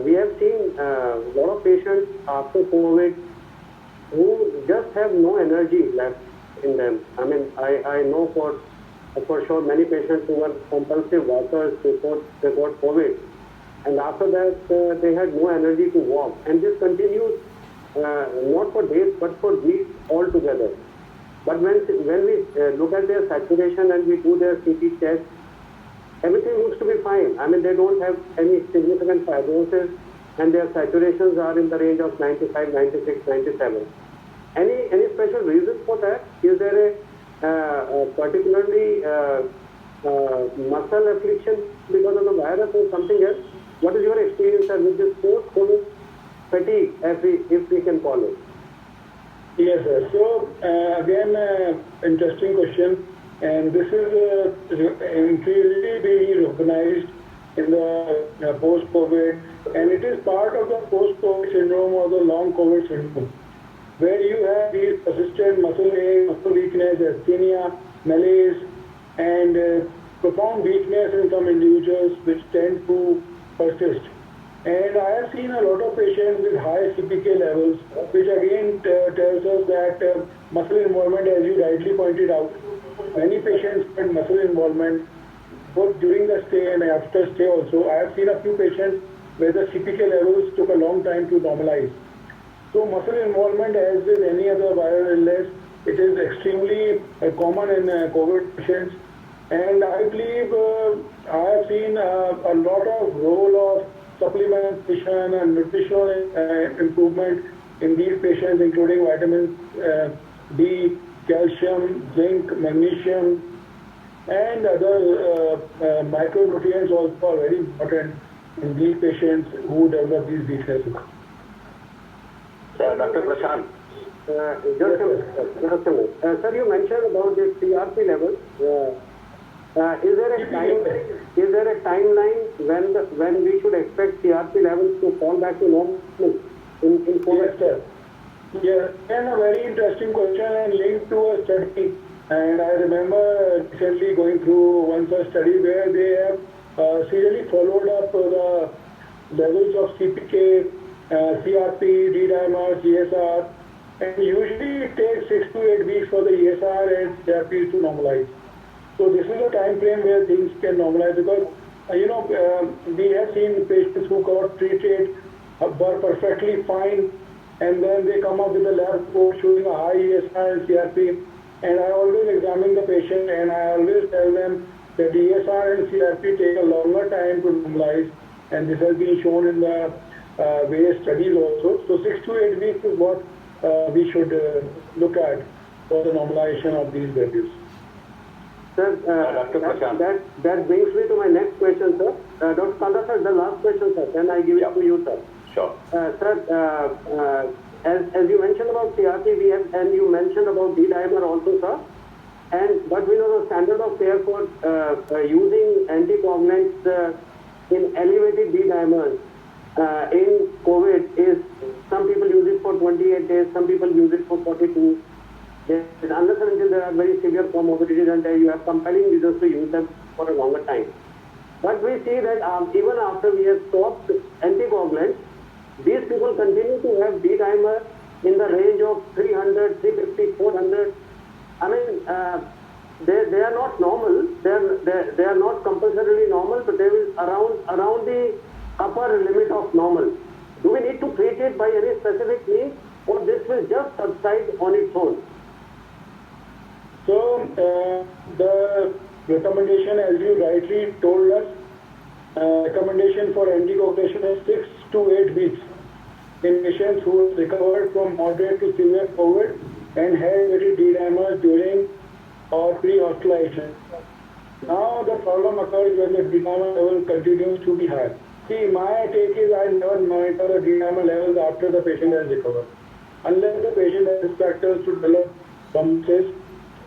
we have seen a lot of patients after COVID who just have no energy left in them. I mean, I know for sure many patients who were compulsive walkers before they got COVID, and after that they had no energy to walk, and this continues not for days but for weeks altogether. But when we look at their saturation and we do their CT test, everything looks to be fine. I mean, they don't have any significant fibrosis, and their saturations are in the range of 95, 96, 97. Any special reason for that? Is there a particularly muscle affliction because of the virus or something else? What is your experience with this post-COVID fatigue, if we can call it? Yes, sir. So again, interesting question, and this is increasingly being recognized in the post-COVID, and it is part of the post-COVID syndrome or the long COVID syndrome, where you have these persistent muscle ache, muscle weakness, asthenia, malaise, and profound weakness in some individuals which tend to persist. And I have seen a lot of patients with high CPK levels, which again tells us that muscle involvement, as you rightly pointed out, many patients get muscle involvement both during the stay and after stay also. I have seen a few patients where the CPK levels took a long time to normalize. So muscle involvement, as with any other viral illness, it is extremely common in COVID patients. And I believe I have seen a lot of role of supplementation and nutritional improvement in these patients, including vitamins D, calcium, zinc, magnesium, and other micronutrients also are very important in these patients who develop these weaknesses. Dr. Prashant. Just a minute. Sir, you mentioned about this CRP level. Is there a timeline when we should expect CRP levels to fall back to normal in COVID? Yes, sir. Yeah, and a very interesting question and linked to a study. And I remember recently going through one such study where they have serially followed up the levels of CPK, CRP, D-dimer, GSR, and usually it takes 6 to 8 weeks for the ESR and CRP to normalize. So this is a time frame where things can normalize, because we have seen patients who got treated were perfectly fine, and then they come up with a lab report showing a high ESR and CRP, and I always examine the patient and I always tell them that ESR and CRP take a longer time to normalize, and this has been shown in the various studies also. So 6 to 8 weeks is what we should look at for the normalization of these values. Sir, that brings me to my next question, sir. Dr. Kanda, sir, the last question, sir. Then I give it to you, sir. Sure. Sir, as you mentioned about CRP, and you mentioned about D-dimer also, sir. But we know the standard of care for using anticoagulants in elevated D-dimers in COVID is some people use it for 28 days, some people use it for 42. Unless and until there are very severe comorbidities and you have compelling reasons to use them for a longer time. But we see that even after we have stopped anticoagulants, these people continue to have D-dimer in the range of 300, 350, 400. I mean, they are not normal. They are not compulsorily normal, but they will around the upper limit of normal. Do we need to treat it by any specific means, or this will just subside on its own? So the recommendation, as you rightly told us, recommendation for anticoagulation is 6 to 8 weeks in patients who have recovered from moderate to severe COVID and had elevated D-dimers during or pre-hospitalization. Now the problem occurs when the D-dimer level continues to be high. See, my take is I never monitor the D-dimer levels after the patient has recovered, unless the patient has factors to develop pulmonary,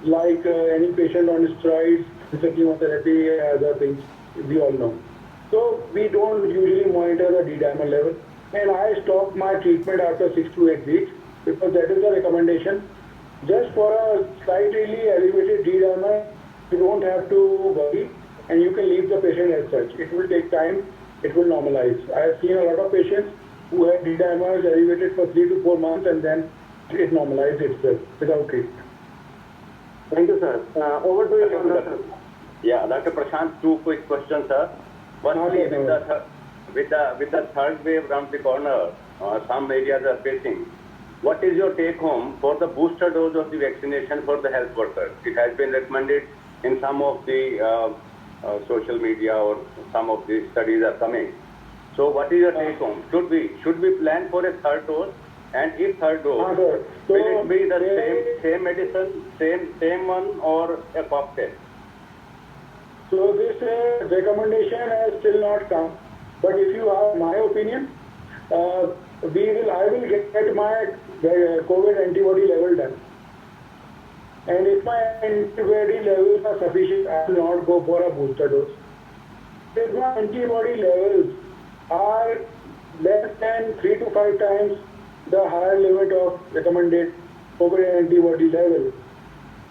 like any patient on steroids, chemotherapy, other things we all know. So we don't usually monitor the D-dimer level, and I stop my treatment after 6 to 8 weeks because that is the recommendation. Just for a slightly elevated D-dimer, you don't have to worry, and you can leave the patient as such. It will take time. It will normalize. I have seen a lot of patients who had D-dimers elevated for 3 to 4 months, and then it normalized itself without treatment. Thank you, sir. Over to you, Dr. Yeah, Dr. Prashant, 2 quick questions, sir. Firstly, with the third wave around the corner, some areas are facing. What is your take home for the booster dose of the vaccination for the health workers? It has been recommended in some of the social media, or some of the studies are coming. So what is your take home? Should we plan for a third dose? And if third dose, will it be the same medicine, same one, or a cocktail? So this recommendation has still not come. But if you ask my opinion, I will get my COVID antibody level done. And if my antibody levels are sufficient, I will not go for a booster dose. If my antibody levels are less than 3 to 5 times the higher limit of recommended COVID antibody level,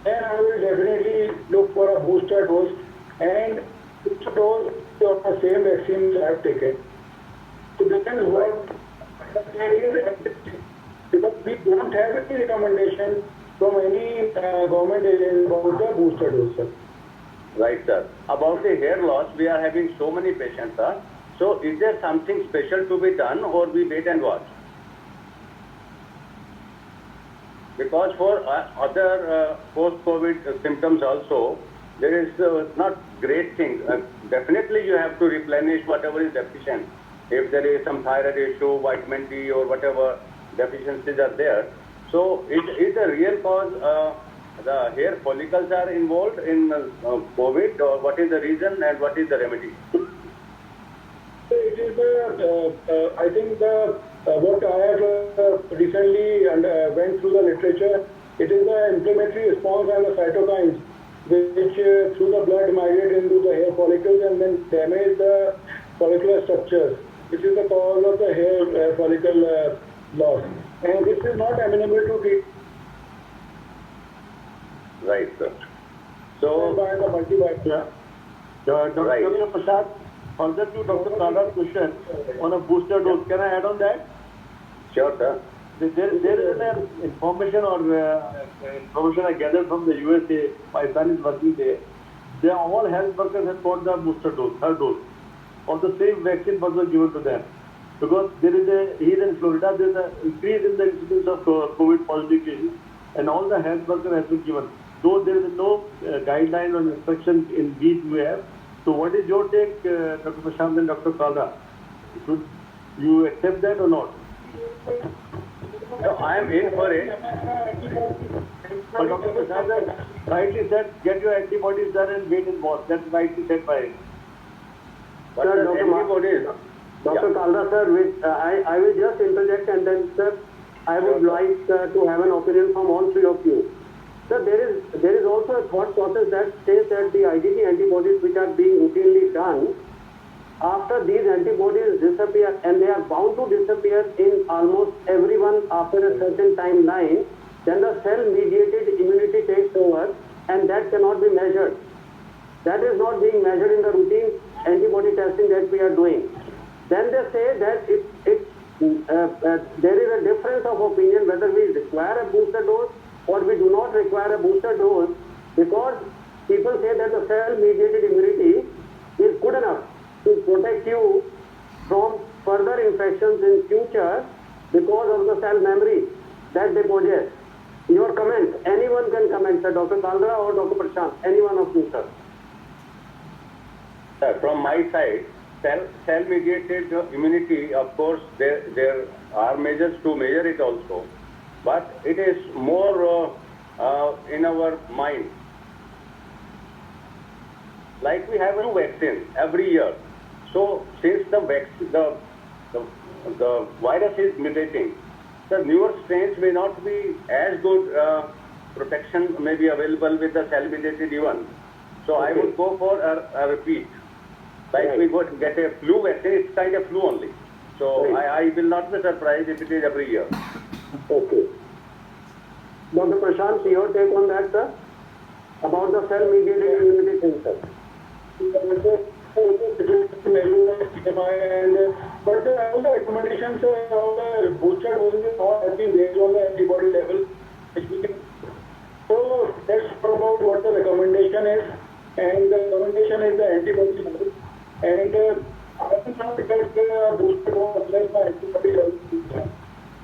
then I will definitely look for a booster dose, and booster dose of the same vaccines I have taken. So this is what because we don't have any recommendation from any government agency about the booster dose, sir. Right, sir. About the hair loss, we are having so many patients, sir. So is there something special to be done, or we wait and watch? Because for other post-COVID symptoms also, there is not great things. Definitely you have to replenish whatever is deficient. If there is some thyroid issue, vitamin D or whatever deficiencies are there. So is the real cause the hair follicles are involved in COVID, or what is the reason and what is the remedy? It is I think what I have recently went through the literature, it is the inflammatory response and the cytokines which through the blood migrate into the hair follicles and then damage the follicular structures, which is the cause of the hair follicle loss. And this is not amenable to treat. Right, sir. So, by the multivitamin. Dr. Prashant, further to Dr. Kala's question on a booster dose, can I add on that? Sure, sir. There is an information or information I gathered from the USA. My son is working there. They all health workers have got the booster dose, third dose, of the same vaccine was given to them. Because here in Florida, there is an increase in the incidence of COVID positive cases, and all the health workers have been given. Though there is no guideline or instruction in these we have. So what is your take, Dr. Prashant and Dr. Kala? Should you accept that or not? No, I am in for it. But Dr. Prashant rightly said, get your antibodies done and wait and watch. That's rightly said by him. But sir, antibodies. Dr. Kalra, sir, I will just interject, and then, sir, I would like to have an opinion from all three of you. Sir, there is also a thought process that says that the IgG antibodies which are being routinely done after these antibodies disappear, and they are bound to disappear in almost everyone after a certain timeline, then the cell-mediated immunity takes over, and that cannot be measured. That is not being measured in the routine antibody testing that we are doing. Then they say that there is a difference of opinion whether we require a booster dose or we do not require a booster dose, because people say that the cell-mediated immunity is good enough to protect you from further infections in future because of the cell memory that they possess. Your comment, anyone can comment, sir, Dr. Kaldra or Dr. Prashant, any one of you, sir. From my side, cell-mediated immunity, of course, there are measures to measure it also, but it is more in our mind. Like we have a vaccine every year. So since the virus is mutating, the newer strains may not be as good protection may be available with the cell-mediated one. So I would go for a repeat. Like we would get a flu vaccine, it's kind of flu only. So I will not be surprised if it is every year. Okay. Dr. Prashant, your take on that, sir? About the cell-mediated immunity thing, sir. But all the recommendations of the booster doses all have been based on the antibody level. So that's about what the recommendation is, and the recommendation is the antibody level. And I am not because the booster dose unless my antibody level is done.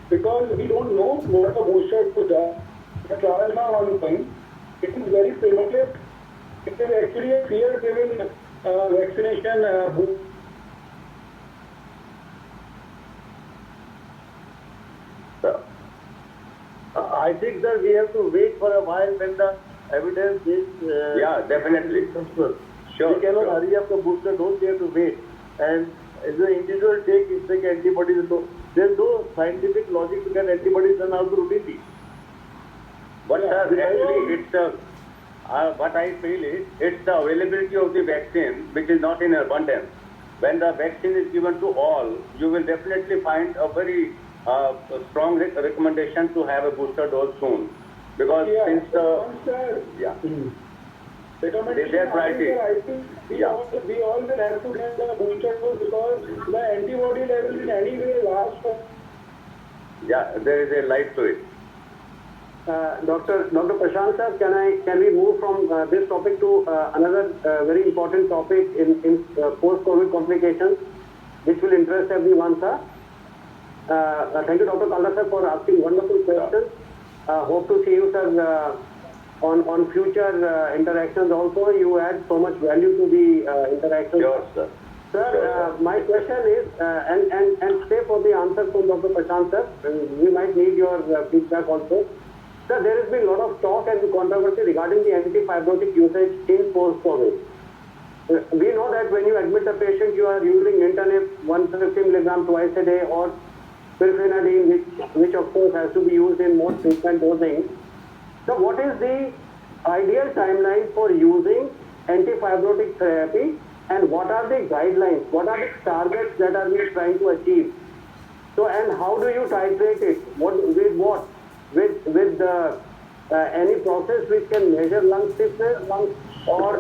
Because we don't know what the booster dose does. The trials are ongoing. It is very primitive. It is actually a fear-driven vaccination booster. I think that we have to wait for a while when the evidence is... yeah, definitely. Sure. We cannot hurry up the booster dose, we have to wait. And as an individual take antibodies, there's no scientific logic to get antibodies done out routinely. But actually, it's what I feel is it's the availability of the vaccine which is not in abundance. When the vaccine is given to all, you will definitely find a very strong recommendation to have a booster dose soon. Because since the recommendation, I think we all will have to get the booster dose because the antibody levels in any way last. Yeah, there is a life to it. Dr. Prashant sir, can we move from this topic to another very important topic in post-COVID complications, which will interest everyone, sir? Thank you, Dr. Kalda sir, for asking wonderful questions. Hope to see you, sir, on future interactions also. You add so much value to the interactions. Sure, sir. Sir, my question is, and stay for the answer from Dr. Prashant sir. We might need your feedback also. Sir, there has been a lot of talk and controversy regarding the antifibrotic usage in post-COVID. We know that when you admit a patient, you are using Nintedanib 150 mg twice a day, or Pirfenidone, which of course has to be used in more frequent dosing. So what is the ideal timeline for using antifibrotic therapy, and what are the guidelines, what are the targets that are we trying to achieve? So, and how do you titrate it? With what? With any process which can measure lung stiffness, or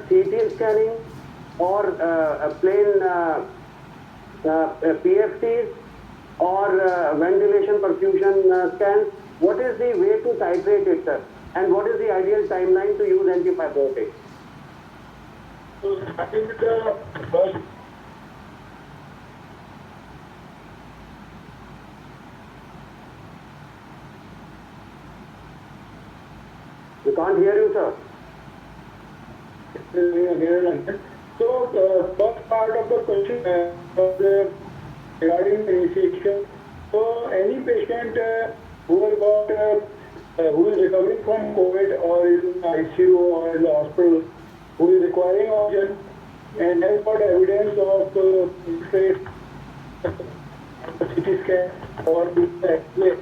CT scanning, or plain PFTs, or ventilation perfusion scans. What is the way to titrate it, sir? And what is the ideal timeline to use antifibrotics? So starting with the first. We can't hear you, sir. So the first part of the question regarding the initiation. So any patient who has got who is recovering from COVID or is in ICU or in the hospital, who is requiring oxygen and has got evidence of say CT scan or X-ray,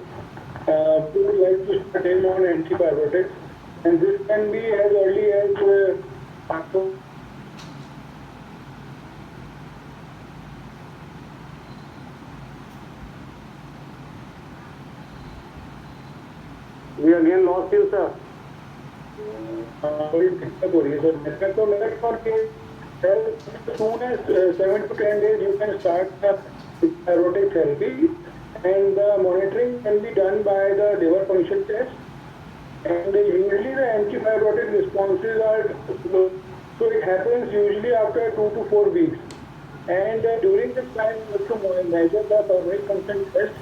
we would like to start him on antibiotics, and this can be as early as lost you, sir. थोड़ी दिक्कत हो रही है sir network तो मेरे ख्याल के as soon as 7 to 10 days you can start the diuretic therapy, and the monitoring can be done by the liver function test, and usually the antifibrotic responses are slow, so it happens usually after 2 to 4 weeks, and during this time to measure the pulmonary function test,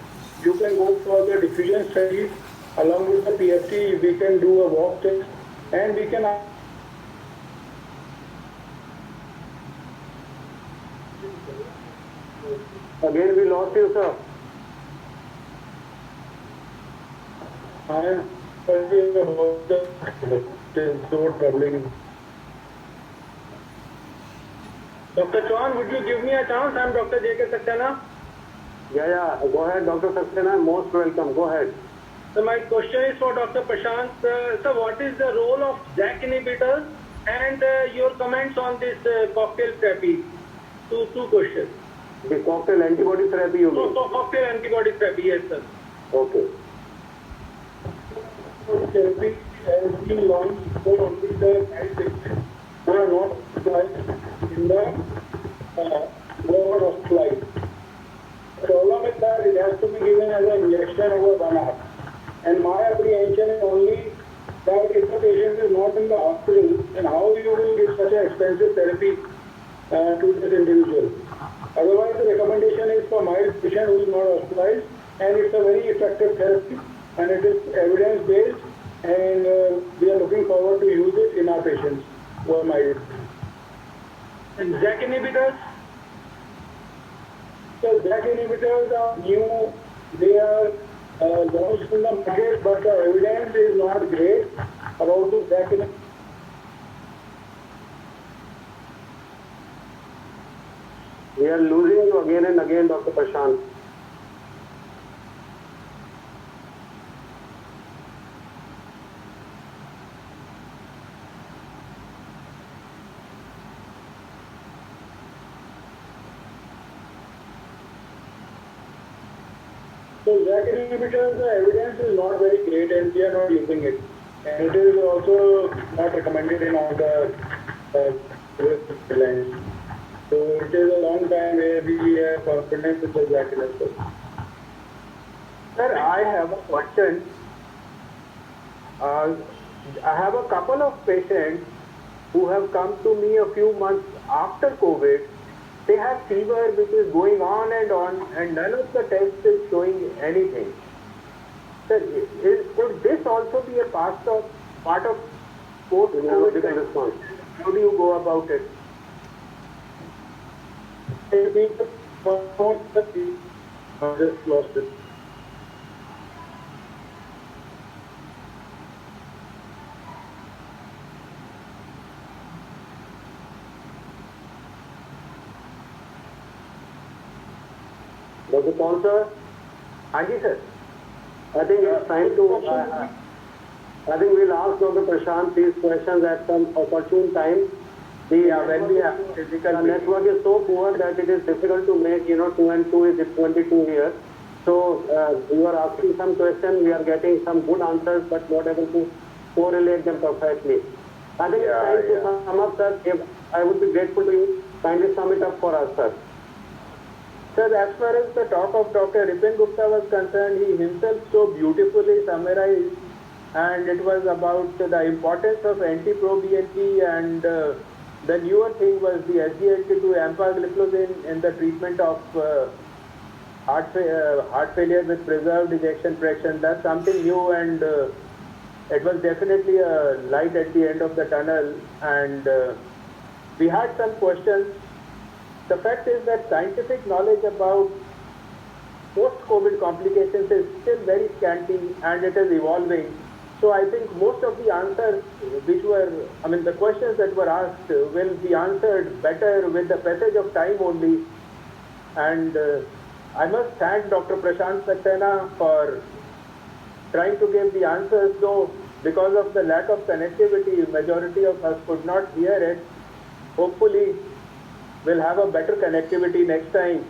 you can go for the diffusion studies. Along with the PFT we can do a walk test, and we can Again, we lost you, sir. I am worried about the so troubling. Dr. Chauhan, would you give me a chance? I'm Dr. J.K. Saxena. Yeah. Go ahead, Dr. Saxena. Most welcome. Go ahead. So my question is for Dr. Prashant. So what is the role of JAK inhibitors and your comments on this cocktail therapy? Two questions. The cocktail antibody therapy, you mean? So cocktail antibody therapy, yes, sir. Okay. Therapy has been launched for only the side effects who are not applied in the word of life. The problem is that it has to be given as an injection over 1 hour. And my apprehension is only that if the patient is not in the hospital, then how you will give such an expensive therapy to this individual. Otherwise, the recommendation is for mild patient who is not hospitalized, and it's a very effective therapy, and it is evidence-based, and we are looking forward to use it in our patients who are mild. And JAK inhibitors? So JAK inhibitors are new, they are launched in the market, but the evidence is not great about the JAK inhibitors. We are losing you again and again, Dr. Prashant. So JAK inhibitors, the evidence is not very great, and we are not using it. And it is also not recommended in all the guidelines. So it is a long time where we are confident with the JAK inhibitors. Sir, I have a question. I have a couple of patients who have come to me a few months after COVID. They have fever which is going on, and none of the tests is showing anything. Sir, could this also be a part of post-COVID response? How do you go about it? I think I just lost it. Dr. Paul, sir? Anji, sir. I think it's time to... I think we'll ask Dr. Prashant these questions at some opportune time. When we have physical... The network is so poor that it is difficult to make, 2 and 2 is 22 here. So, you are asking some questions, we are getting some good answers, but not able to correlate them perfectly. I think it's time to sum up, sir. I would be grateful to you. Kindly sum it up for us, sir. Sir, as far as the talk of Dr. Ripin Gupta was concerned, he himself so beautifully summarized, and it was about the importance of anti-pro-BNP, and the newer thing was the SGLT2 empagliflozin in the treatment of heart failure with preserved ejection fraction. That's something new, and it was definitely a light at the end of the tunnel, and we had some questions. The fact is that scientific knowledge about post-COVID complications is still very scanty, and it is evolving. So I think most of the answers the questions that were asked will be answered better with the passage of time only. And I must thank Dr. Prashant Saxena for trying to give the answers, though because of the lack of connectivity, majority of us could not hear it. Hopefully, we'll have a better connectivity next time.